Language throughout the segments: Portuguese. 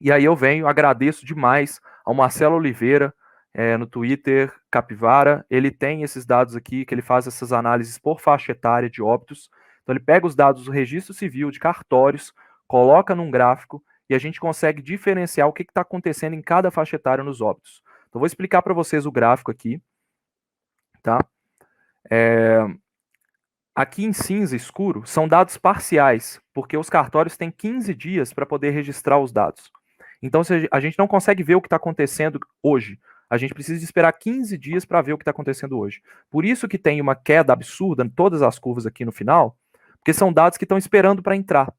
E aí eu venho, agradeço demais ao Marcelo Oliveira, no Twitter, Capivara. Ele tem esses dados aqui, que ele faz essas análises por faixa etária de óbitos. Então ele pega os dados do registro civil, de cartórios, coloca num gráfico e a gente consegue diferenciar o que está acontecendo em cada faixa etária nos óbitos. Então vou explicar para vocês o gráfico aqui, tá? Aqui em cinza escuro são dados parciais, porque os cartórios têm 15 dias para poder registrar os dados. Então, se a gente não consegue ver o que está acontecendo hoje, a gente precisa de esperar 15 dias para ver o que está acontecendo hoje. Por isso que tem uma queda absurda em todas as curvas aqui no final, porque são dados que estão esperando para entrar.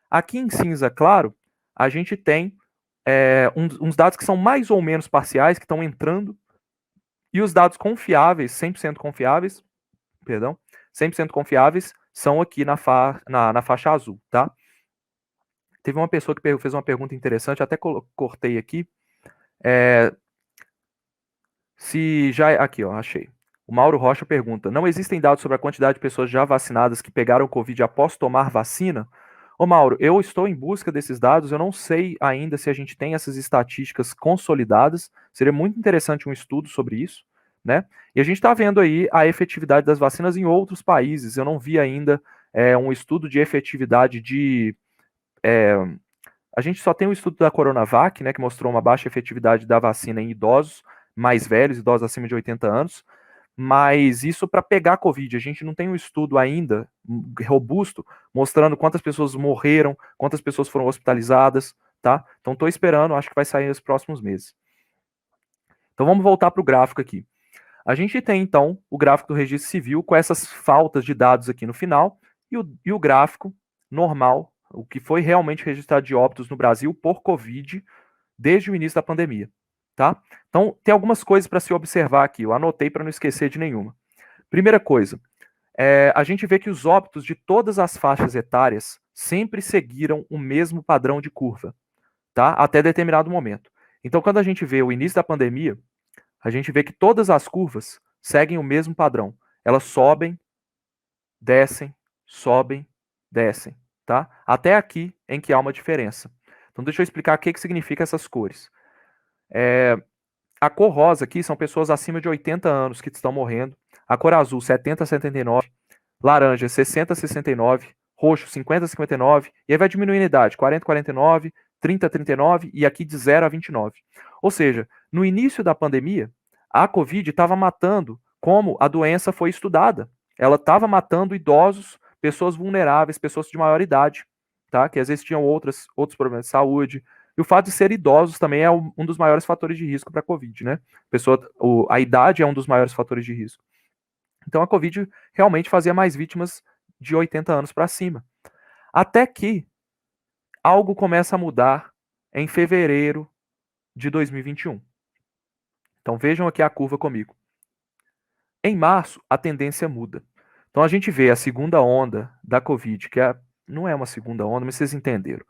Aqui em cinza claro, a gente tem uns dados que são mais ou menos parciais, que estão entrando, e os dados confiáveis, 100% confiáveis, perdão, 100% confiáveis, são aqui na faixa azul, tá? Teve uma pessoa que fez uma pergunta interessante, até cortei aqui. Se já. Aqui, ó, achei. O Mauro Rocha pergunta: não existem dados sobre a quantidade de pessoas já vacinadas que pegaram Covid após tomar vacina? Ô, Mauro, eu estou em busca desses dados, eu não sei ainda se a gente tem essas estatísticas consolidadas. Seria muito interessante um estudo sobre isso, né? E a gente está vendo aí a efetividade das vacinas em outros países. Eu não vi ainda um estudo de efetividade de. A gente só tem o estudo da Coronavac, né, que mostrou uma baixa efetividade da vacina em idosos mais velhos, idosos acima de 80 anos, mas isso para pegar Covid. A gente não tem um estudo ainda robusto mostrando quantas pessoas morreram, quantas pessoas foram hospitalizadas, tá? Então estou esperando, acho que vai sair nos próximos meses. Então vamos voltar para o gráfico aqui. A gente tem então o gráfico do registro civil com essas faltas de dados aqui no final e o gráfico normal, o que foi realmente registrado de óbitos no Brasil por Covid desde o início da pandemia, tá? Então, tem algumas coisas para se observar aqui, eu anotei para não esquecer de nenhuma. Primeira coisa, a gente vê que os óbitos de todas as faixas etárias sempre seguiram o mesmo padrão de curva, tá? Até determinado momento. Então, quando a gente vê o início da pandemia, a gente vê que todas as curvas seguem o mesmo padrão. Elas sobem, descem, descem, tá? Até aqui em que há uma diferença. Então deixa eu explicar o que significa essas cores. A cor rosa aqui são pessoas acima de 80 anos que estão morrendo. A cor azul, 70 a 79. Laranja, 60 a 69. Roxo, 50 a 59. E aí vai diminuindo a idade, 40 a 49, 30 a 39 e aqui de 0 a 29. Ou seja, no início da pandemia, a Covid estava matando como a doença foi estudada. Ela estava matando idosos, pessoas vulneráveis, pessoas de maior idade, tá? Que às vezes tinham outros problemas de saúde. E o fato de ser idosos também é um dos maiores fatores de risco para a Covid, né? A idade é um dos maiores fatores de risco. Então a Covid realmente fazia mais vítimas de 80 anos para cima. Até que algo começa a mudar em fevereiro de 2021. Então vejam aqui a curva comigo. Em março, a tendência muda. Então a gente vê a segunda onda da Covid, que não é uma segunda onda, mas vocês entenderam.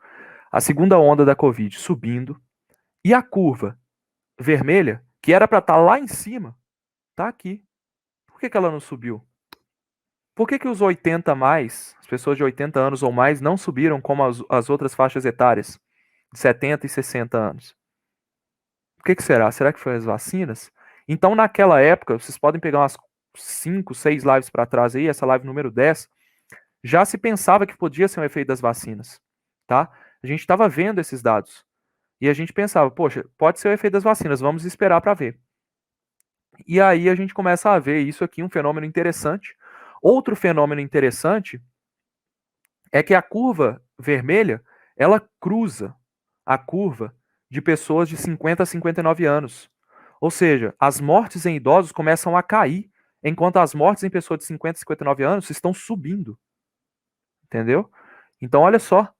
A segunda onda da Covid subindo e a curva vermelha, que era para estar lá em cima, está aqui. Por que ela não subiu? Por que os 80 mais, as pessoas de 80 anos ou mais, não subiram como as outras faixas etárias, de 70 e 60 anos? Por que será? Será que foi as vacinas? Então, naquela época, vocês podem pegar umas 5, 6 lives para trás aí, essa live número 10, já se pensava que podia ser um efeito das vacinas, tá? A gente estava vendo esses dados. E a gente pensava, poxa, pode ser o efeito das vacinas, vamos esperar para ver. E aí a gente começa a ver isso aqui, um fenômeno interessante. Outro fenômeno interessante é que a curva vermelha, ela cruza a curva de pessoas de 50 a 59 anos. Ou seja, as mortes em idosos começam a cair, enquanto as mortes em pessoas de 50 a 59 anos estão subindo. Entendeu? Então, olha só.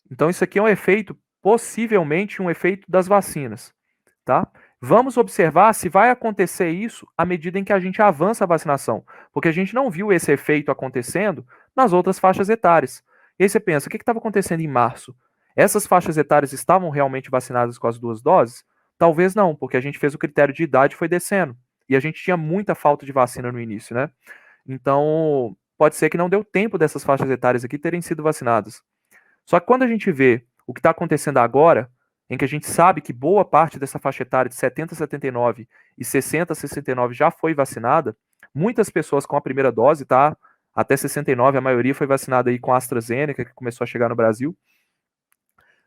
Então, isso aqui é um efeito, possivelmente um efeito das vacinas, tá? Vamos observar se vai acontecer isso à medida em que a gente avança a vacinação, porque a gente não viu esse efeito acontecendo nas outras faixas etárias. E aí você pensa, o que estava acontecendo em março? Essas faixas etárias estavam realmente vacinadas com as 2 doses? Talvez não, porque a gente fez o critério de idade e foi descendo. E a gente tinha muita falta de vacina no início, né? Então, pode ser que não deu tempo dessas faixas etárias aqui terem sido vacinadas. Só que quando a gente vê O que está acontecendo agora, em que a gente sabe que boa parte dessa faixa etária de 70 a 79 e 60 a 69 já foi vacinada, muitas pessoas com a primeira dose, tá? Até 69, a maioria foi vacinada aí com a AstraZeneca, que começou a chegar no Brasil.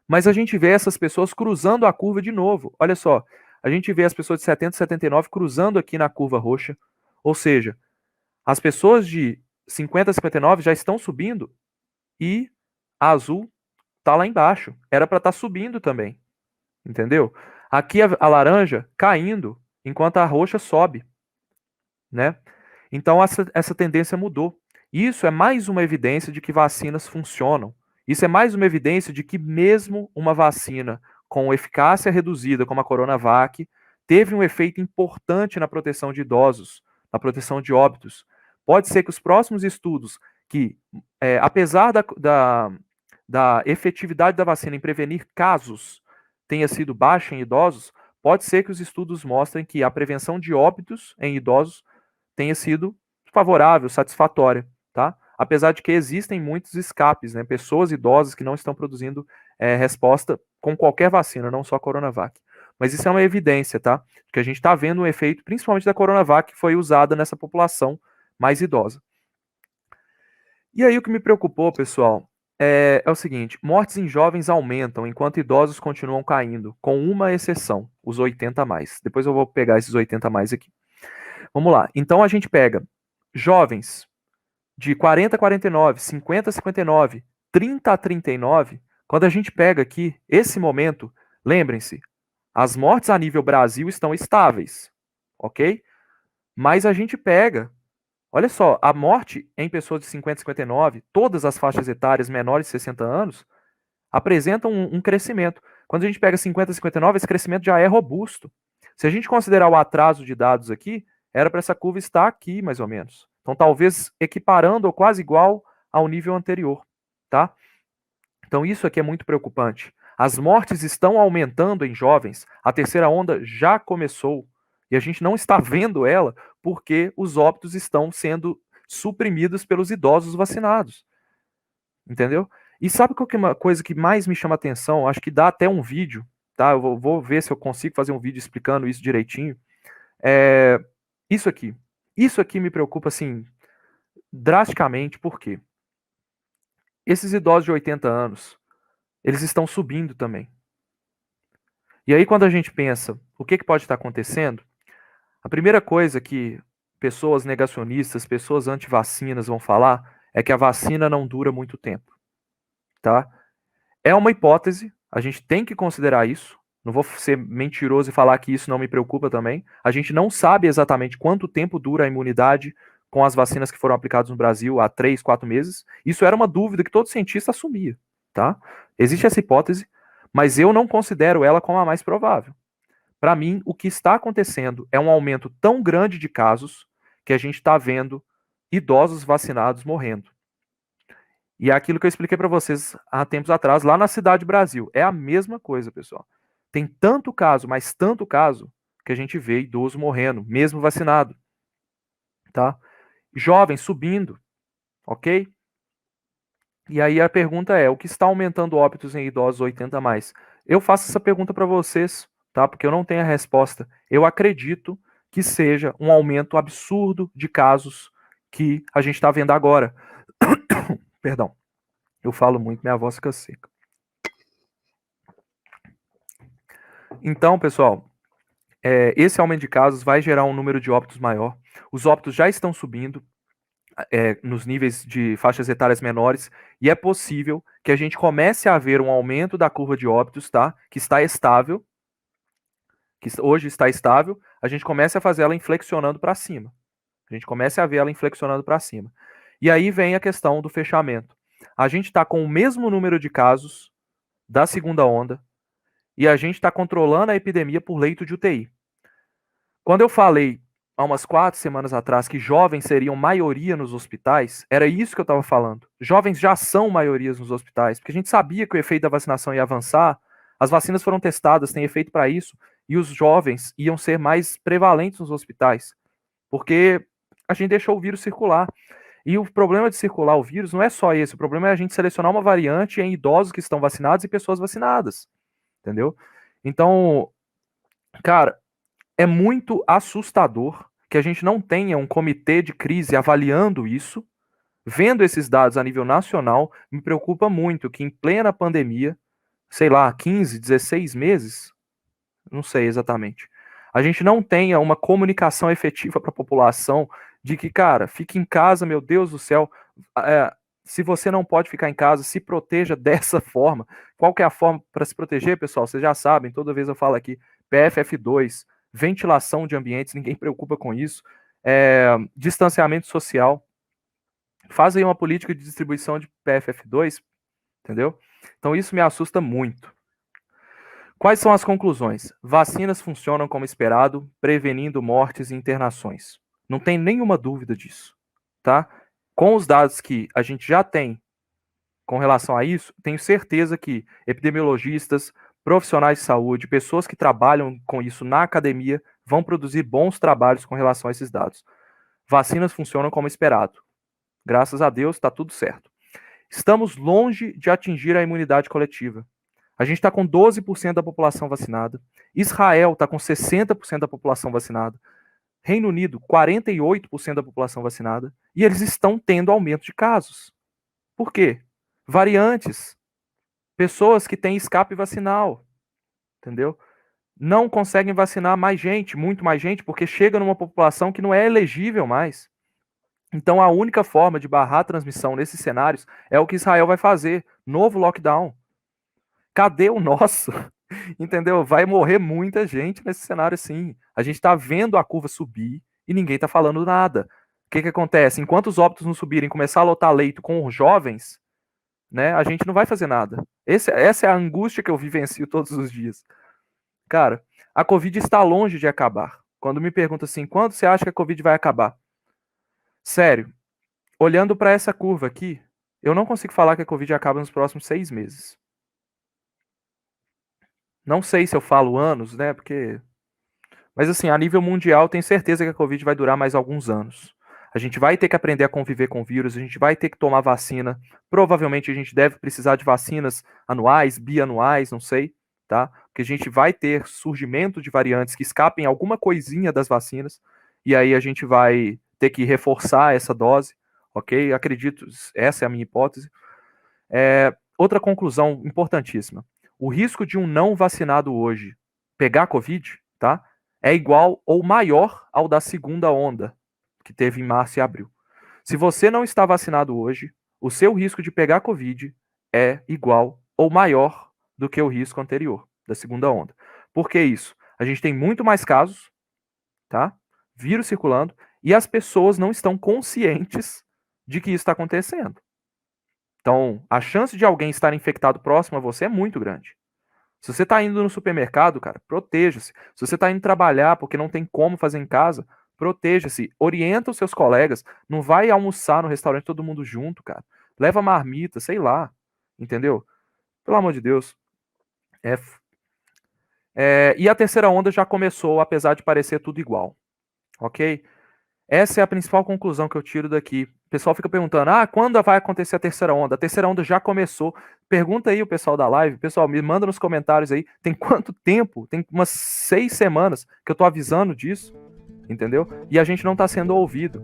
Mas a gente vê essas pessoas cruzando a curva de novo. Olha só, a gente vê as pessoas de 70 a 79 cruzando aqui na curva roxa. Ou seja, as pessoas de 50 a 59 já estão subindo e a azul tá lá embaixo. Era para estar subindo também. Entendeu? Aqui a laranja caindo enquanto a roxa sobe, né? Então essa tendência mudou. Isso é mais uma evidência de que vacinas funcionam. Isso é mais uma evidência de que mesmo uma vacina com eficácia reduzida, como a Coronavac, teve um efeito importante na proteção de idosos, na proteção de óbitos. Pode ser que os próximos estudos, que apesar da efetividade da vacina em prevenir casos tenha sido baixa em idosos, pode ser que os estudos mostrem que a prevenção de óbitos em idosos tenha sido favorável, satisfatória, tá? Apesar de que existem muitos escapes, né? Pessoas idosas que não estão produzindo resposta com qualquer vacina, não só a Coronavac. Mas isso é uma evidência, tá? Que a gente está vendo um efeito, principalmente da Coronavac, que foi usada nessa população mais idosa. E aí o que me preocupou, pessoal, é o seguinte: mortes em jovens aumentam enquanto idosos continuam caindo, com uma exceção, os 80 a mais. Depois eu vou pegar esses 80 a mais aqui. Vamos lá. Então a gente pega jovens de 40 a 49, 50 a 59, 30 a 39. Quando a gente pega aqui esse momento, lembrem-se, as mortes a nível Brasil estão estáveis, ok? Mas a gente pega, olha só, a morte em pessoas de 50 a 59, todas as faixas etárias menores de 60 anos, apresentam um crescimento. Quando a gente pega 50 a 59, esse crescimento já é robusto. Se a gente considerar o atraso de dados aqui, era para essa curva estar aqui, mais ou menos. Então, talvez equiparando ou quase igual ao nível anterior, tá? Então, isso aqui é muito preocupante. As mortes estão aumentando em jovens, a terceira onda já começou, e a gente não está vendo ela porque os óbitos estão sendo suprimidos pelos idosos vacinados. Entendeu? E sabe qual que é uma coisa que mais me chama atenção? Acho que dá até um vídeo, tá? Eu vou ver se eu consigo fazer um vídeo explicando isso direitinho. É, isso aqui. Isso aqui me preocupa, assim, drasticamente, porque esses idosos de 80 anos, eles estão subindo também. E aí, quando a gente pensa, o que pode estar acontecendo? A primeira coisa que pessoas negacionistas, pessoas anti-vacinas vão falar é que a vacina não dura muito tempo, tá? É uma hipótese, a gente tem que considerar isso. Não vou ser mentiroso e falar que isso não me preocupa também. A gente não sabe exatamente quanto tempo dura a imunidade com as vacinas que foram aplicadas no Brasil há 3, 4 meses. Isso era uma dúvida que todo cientista assumia, tá? Existe essa hipótese, mas eu não considero ela como a mais provável. Para mim, o que está acontecendo é um aumento tão grande de casos que a gente está vendo idosos vacinados morrendo. E é aquilo que eu expliquei para vocês há tempos atrás, lá na Cidade Brasil. É a mesma coisa, pessoal. Tem tanto caso, mas tanto caso, que a gente vê idoso morrendo, mesmo vacinado. Tá? Jovens subindo, ok? E aí a pergunta é, o que está aumentando óbitos em idosos 80 a mais? Eu faço essa pergunta para vocês, tá? Porque eu não tenho a resposta. Eu acredito que seja um aumento absurdo de casos que a gente está vendo agora. Perdão. Eu falo muito, minha voz fica seca. Então, pessoal, esse aumento de casos vai gerar um número de óbitos maior. Os óbitos já estão subindo nos níveis de faixas etárias menores, e é possível que a gente comece a ver um aumento da curva de óbitos, tá? Que está estável, que hoje está estável, a gente comece a fazer ela inflexionando para cima. A gente comece a ver ela inflexionando para cima. E aí vem a questão do fechamento. A gente está com o mesmo número de casos da segunda onda, e a gente está controlando a epidemia por leito de UTI. Quando eu falei há umas 4 semanas atrás que jovens seriam maioria nos hospitais, era isso que eu estava falando. Jovens já são maiorias nos hospitais, porque a gente sabia que o efeito da vacinação ia avançar, as vacinas foram testadas, tem efeito para isso, e os jovens iam ser mais prevalentes nos hospitais, porque a gente deixou o vírus circular. E o problema de circular o vírus não é só esse, o problema é a gente selecionar uma variante em idosos que estão vacinados e pessoas vacinadas, entendeu? Então, cara, é muito assustador que a gente não tenha um comitê de crise avaliando isso, vendo esses dados a nível nacional. Me preocupa muito que em plena pandemia, sei lá, 15, 16 meses, não sei exatamente, a gente não tenha uma comunicação efetiva para a população de que, cara, fique em casa, meu Deus do céu, é, se você não pode ficar em casa, se proteja dessa forma. Qual que é a forma para se proteger, pessoal? Vocês já sabem, toda vez eu falo aqui, PFF2, ventilação de ambientes, ninguém preocupa com isso, distanciamento social, fazem uma política de distribuição de PFF2, entendeu? Então isso me assusta muito. Quais são as conclusões? Vacinas funcionam como esperado, prevenindo mortes e internações. Não tem nenhuma dúvida disso, tá? Com os dados que a gente já tem com relação a isso, tenho certeza que epidemiologistas, profissionais de saúde, pessoas que trabalham com isso na academia vão produzir bons trabalhos com relação a esses dados. Vacinas funcionam como esperado. Graças a Deus, está tudo certo. Estamos longe de atingir a imunidade coletiva. A gente está com 12% da população vacinada. Israel está com 60% da população vacinada. Reino Unido, 48% da população vacinada. E eles estão tendo aumento de casos. Por quê? Variantes. Pessoas que têm escape vacinal. Entendeu? Não conseguem vacinar mais gente, muito mais gente, porque chega numa população que não é elegível mais. Então, a única forma de barrar a transmissão nesses cenários é o que Israel vai fazer. Novo lockdown. Cadê o nosso? Entendeu? Vai morrer muita gente nesse cenário assim. A gente está vendo a curva subir e ninguém está falando nada. O que acontece? Enquanto os óbitos não subirem, começar a lotar leito com os jovens, né, a gente não vai fazer nada. Essa é a angústia que eu vivencio todos os dias. Cara, a Covid está longe de acabar. Quando me perguntam assim, quando você acha que a Covid vai acabar? Sério, olhando para essa curva aqui, eu não consigo falar que a Covid acaba nos próximos 6 meses. Não sei se eu falo anos, né? Porque. Mas assim, a nível mundial, tenho certeza que a Covid vai durar mais alguns anos. A gente vai ter que aprender a conviver com o vírus, a gente vai ter que tomar vacina. Provavelmente a gente deve precisar de vacinas anuais, bianuais, não sei, tá? Porque a gente vai ter surgimento de variantes que escapem alguma coisinha das vacinas, e aí a gente vai ter que reforçar essa dose, ok? Acredito, essa é a minha hipótese. Outra conclusão importantíssima. O risco de um não vacinado hoje pegar Covid, tá? É igual ou maior ao da segunda onda que teve em março e abril. Se você não está vacinado hoje, o seu risco de pegar Covid é igual ou maior do que o risco anterior, da segunda onda. Por que isso? A gente tem muito mais casos, tá? Vírus circulando, e as pessoas não estão conscientes de que isso está acontecendo. Então, a chance de alguém estar infectado próximo a você é muito grande. Se você está indo no supermercado, cara, proteja-se. Se você está indo trabalhar porque não tem como fazer em casa, proteja-se. Orienta os seus colegas. Não vai almoçar no restaurante todo mundo junto, cara. Leva marmita, sei lá. Entendeu? Pelo amor de Deus. E a terceira onda já começou, apesar de parecer tudo igual. Ok? Essa é a principal conclusão que eu tiro daqui. O pessoal fica perguntando, quando vai acontecer a terceira onda? A terceira onda já começou. Pergunta aí o pessoal da live. Pessoal, me manda nos comentários aí. Tem quanto tempo? Tem umas 6 semanas que eu tô avisando disso. Entendeu? E a gente não tá sendo ouvido.